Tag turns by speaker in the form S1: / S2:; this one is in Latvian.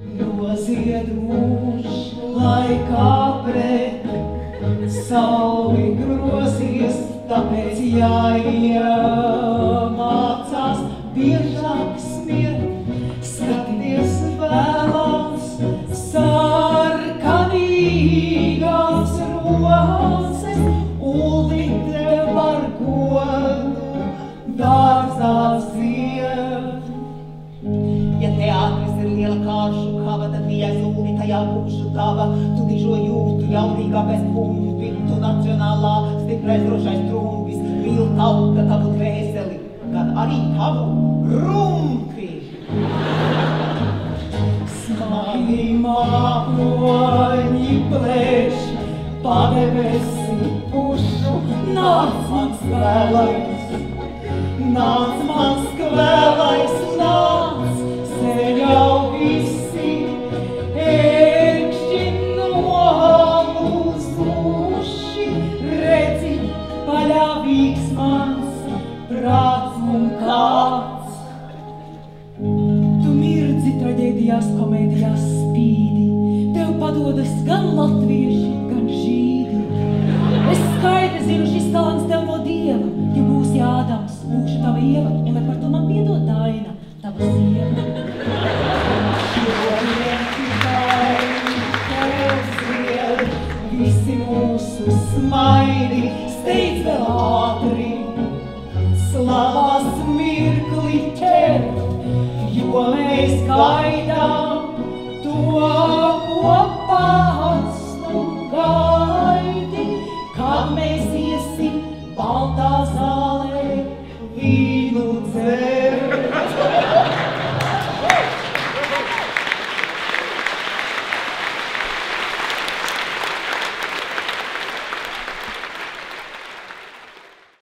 S1: Nozied mūž, lai kā pret sauli grozies, tāpēc jāiemācās biežāk smiet, skaties vēlās sarkanīgās roses, uldīt tev par godu dārzā zied.
S2: Ja teātris ir liela kāršu kava, tad mīļais Uldi, tajā būšu tava. Tu dižo jūtu, jaunīgākais pumpi, tu nacionālā stiprais drošais trumpis. Mīl tauta tavu dvēseli, gan arī tavu rumpi.
S1: Smagi mākoņi plēš, padebesi pušu, nāc mans vēlais, nāc mans kvēlais, nāc, sen jau visi ērkšķi nolūzuši, redzi, paļāvīgs mans prāts un kāds. Tu mirdzi traģēdijās, komēdijās spīdi, tev padodas gan latvieši, gan žīdi. Es skaidri zinu, šis talants tev no Dieva, ja būsi Ādams, būšu tava Ieva, un lai par to man piedod Daina, tava sieva. Šodien tikai tev zied, visi mūsu smaidi, steidz vēl ātri, slavas mirkli ķert, jo mēs gaidām